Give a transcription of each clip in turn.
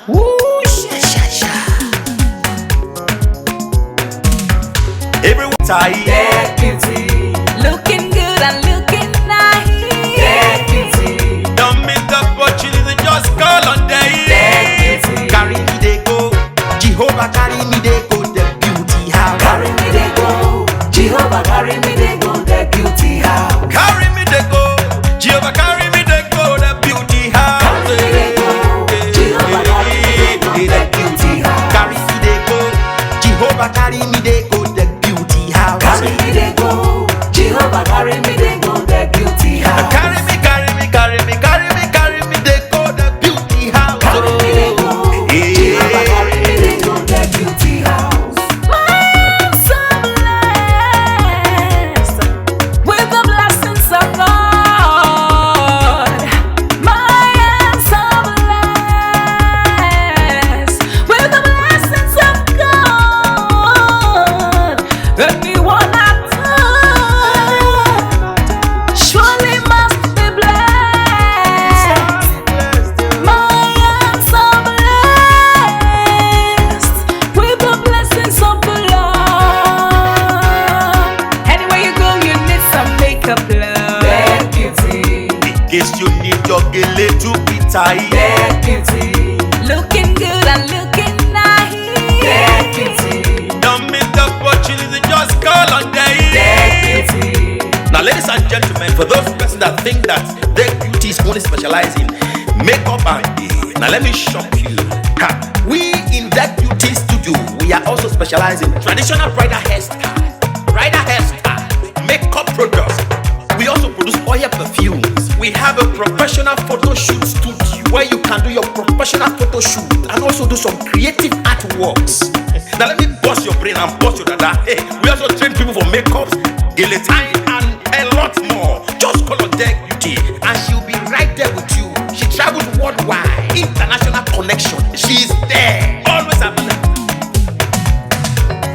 Woo, sha sha sha. Everyone tight. That beauty, looking good and looking nice. That beauty, Don't miss the opportunity, just call on day. that beauty, Carry me they go, Jehovah carry me they go, the beauty house. carry me they go. Jehovah carry me they go. That beauty house. Carry me they go, Jehovah carry me they go, the beauty house. Carry me they go. Jehovah carry me they go. That beauty house. Carry me they go, Jehovah carry me they go, the beauty house. Carry me they go. Jehovah carry me they go. That beauty house. Carry me, carry me, carry me, carry me, carry me they go, the beauty house. Carry me they go. Jehovah carry me they go. That beauty house. I'm so blessed with the blessings of God. I'm so blessed with the blessings of God. Anyone I touch surely must be blessed. I am so blessed with the blessings of the Lord. Anywhere you go, you need some makeup, love. That beauty, In case you need your gele to be tight. that beauty, looking good and looking nice. That beauty, Don't miss the opportunity, just call on day. that beauty, Now, ladies and gentlemen, for those persons that think that their beauty is only specialized in makeup and now let me shock you. Ha, we in that beauty studio, we are also specialized in traditional bridal hairstyle, makeup products. We also produce oil perfumes. We have a professional photo shoot studio where you can do your professional photo shoot and also do some creative artworks. Now let me bust your brain and bust your dada. Hey, we also train people for makeups, guillotine, and a lot more. Just call on Deck Beauty and she'll be right there with you. She travels worldwide, international connection. She's there, always available.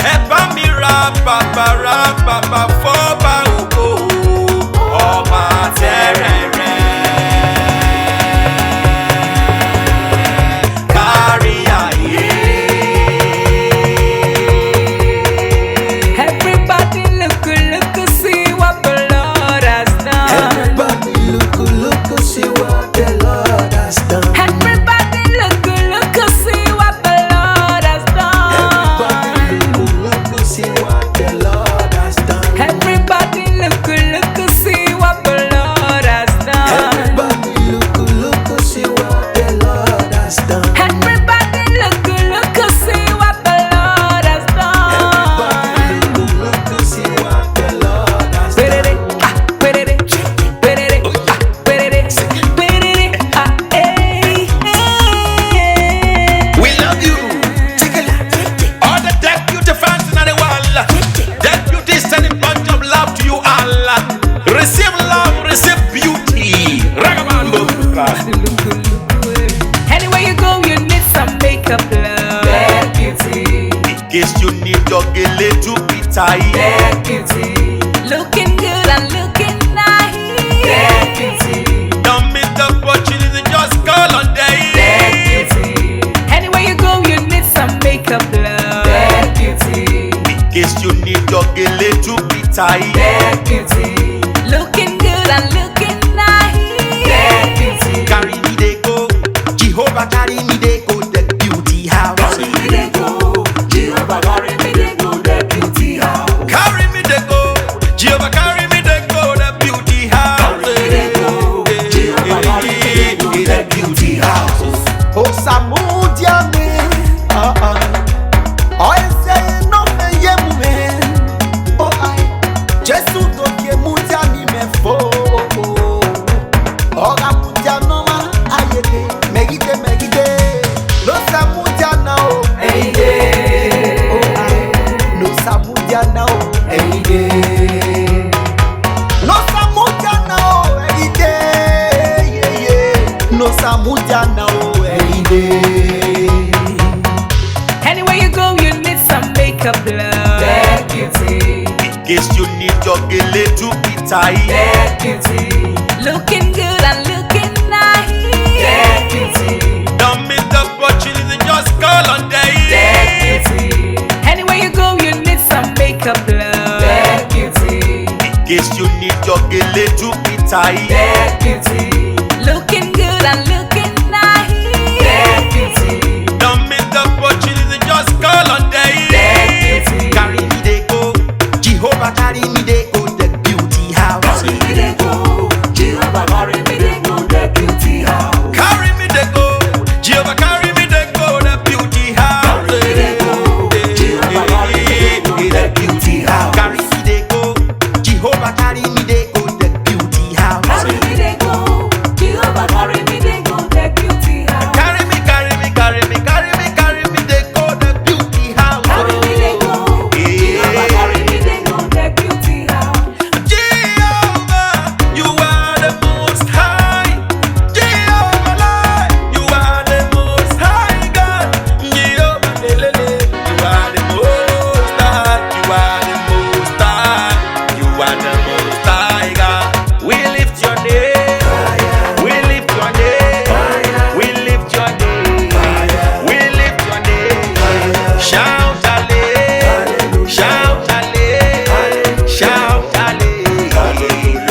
Ẹ̀bá mi ra bàbá fọ́ba ògo, ọba tẹ́rẹ̀rẹ̀. Kárí ayé. everybody look, see what the Lord has done. Everybody look, see what the Lord has done. Everybody look, see what the Lord has done. Everybody look, see what the Lord has done. Everybody look, see what the Lord has done. Everybody look, see what the Lord has done. Everybody look, see what the Lord has done. Everybody look, see what the Lord has done. We love you. All the Deck Beauty fans in the world. Deck Beauty is sending bunch of love to you all. Receive love, receive beauty. Ragamuffin. Anywhere you go, you need some makeup, love. That beauty, In case you need your gele to be tight. that beauty, looking good and looking nice. That beauty, Don't miss the opportunity, just call on day. that beauty. Anywhere you go, you need some makeup, love. That beauty, In case you need your gele to be tight. that beauty, looking good and looking nice. That beauty, Carry me they go, Jehovah carry me they go, the beauty house. carry me they go. Jehovah carry me they go. That beauty house. Carry me they go, Jehovah carry me they go, the beauty house. Carry me they go. Jehovah carry me they go. That beauty house. Oh, Samudiame, oh, say no me yemume, oh I, Jesus do ke mudiami me fo, oh mudiano ma ayede, megide, no Samudiana oh, Hey yeah. oh I, no Samudiana oh, Hey yeah. no Samudiana oh, yeah, no Samudiana oh, Anywhere you go, you need some makeup, love. That beauty, In case you need your gele to be tight. that beauty, looking good and looking nice. That beauty, Don't miss the opportunity, tight. Dead beauty. Looking good and looking nice. Dead beauty. Don't miss the opportunity, just call on day. Dead beauty. Carry me they go, Jehovah carry me they go the beauty house. Carry me they go. Jehovah carry me they go the beauty house. Carry me they go, Jehovah carry me they go the beauty house. Carry me they go. Jehovah carry me they go the beauty house. Carry me they go, Jehovah carry me they go the beauty house. Carry me they go. Jehovah carry me they go the beauty house. Carry me, carry me, carry me, carry me, carry me they go the beauty house. Carry me they go. Jehovah carry me they go the beauty house. Jehovah, you are the most high. Jehovah, you are the most high God. Jehovah, you are the most high. You are the most high. You are the most high God. We lift your name. We lift your name. We lift your name. We lift your name. Shout hallelujah. Shout hallelujah. Shout hallelujah.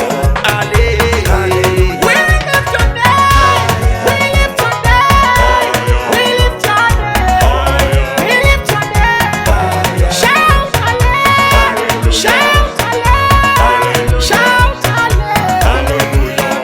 Hallelujah. We lift your name. We lift your name. We lift your name. We lift your name. Shout hallelujah. Shout hallelujah. Shout hallelujah.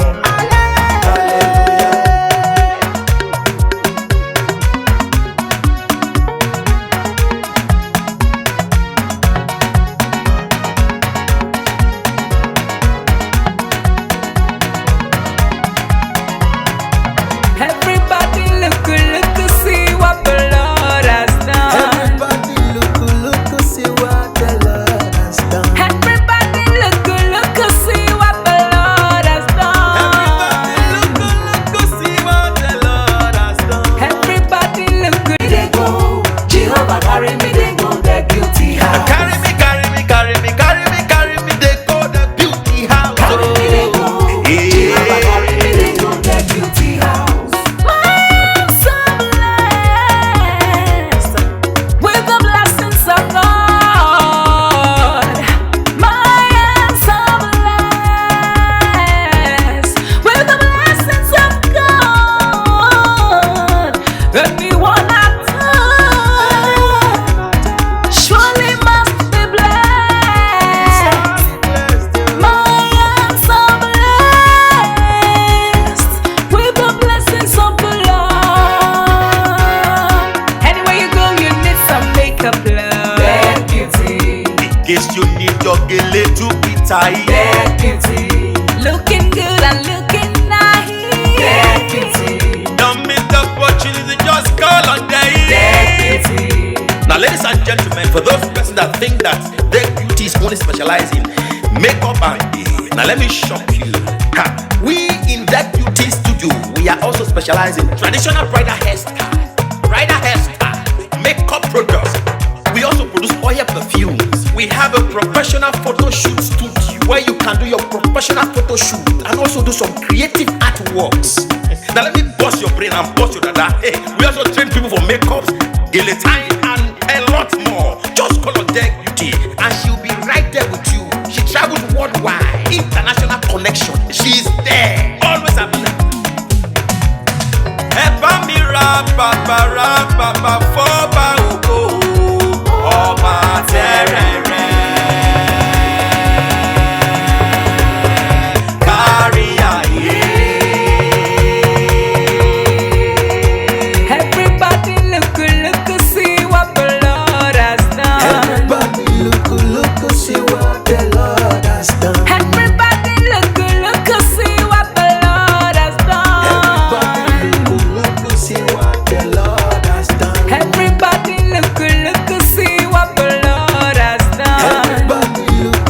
Everybody look, look, see what the Lord has done. Everybody look, see what the Lord has done. Everybody look, look, see what the Lord has done. Look, see what the Lord has done. Everybody look, Me they go. Jehovah carry me they go the beauty house. Carry me, carry me, carry me, carry me, carry me, they go the beauty house. Carry me they go. Jehovah carry me they go the beauty house. I am so blessed with the blessings of God. I am so blessed with the blessings of God. Anyone I touch surely must be blessed. I am so blessed with the blessings of the Lord. Anywhere you go, you need some makeup, love. Dead beauty. In case you need your gele to be tight. Dead beauty. Looking good and looking nice. Dead beauty. Don't miss the opportunity, just call on day. Dead beauty. Now, ladies and gentlemen, for those persons that think that their beauty is only specialized in makeup and now let me shock you. Ha. We in that beauty studio, we are also specialized in traditional bridal hairstyle, makeup products. We also produce oil perfumes. We have a professional photo shoot studio where you can do your professional photo shoot and also do some creative artworks. Now let me bust your brain and bust your dada. Hey, we also train people for makeups, gele time, and a lot more. Just call on Deck Beauty and she'll be right there with you. She travels worldwide, international connection. She's there, always available. Eba mi ra papa foba oko ọba tẹrẹrẹ. Kárí ayé. Everybody look, look, see what the Lord has done. Everybody look, see what the Lord has done. Everybody look, look, see what the Lord has done. Everybody look, see what the Lord has done. Everybody look, look, see what the Lord has done. Everybody look,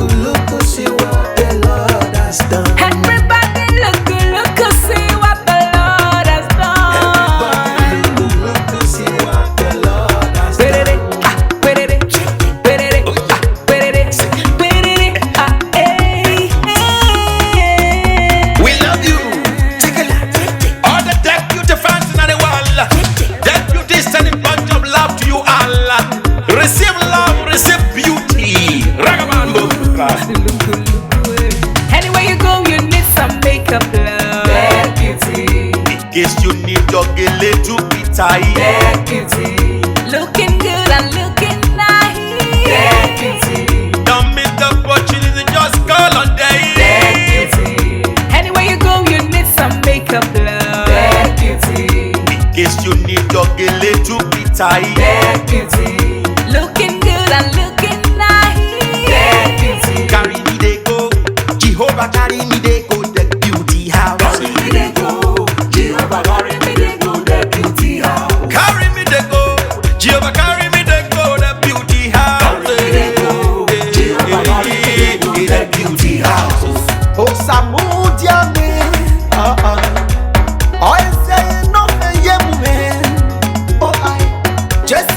see what the Lord has done. Everybody look, look, see what the Lord has done. Everybody look, see what the Lord has done. We love you. All the Deck Beauty fans in the world. Deck Beauty is sending bunch of love to you all. Receive love, receive beauty. Ragabambo. Anywhere you go, you need some tight. That beauty. Looking good and looking nice. That beauty. Don't miss the opportunity, just call on That day. beauty. Anywhere you go, you need some makeup, love. That beauty. In case you need your gele to be tight. That beauty. Looking good and looking nice. That beauty. Carry me they go, Jehovah carry me they go, the beauty house. Carry me they go. Jehovah carry me they go. The beauty house. Carry me they go, Jehovah carry me they go, the beauty house. Carry me they go. Jehovah carry me they go. The beauty house. Oh, Samudia me. I say no, yeah, man. Oh, I just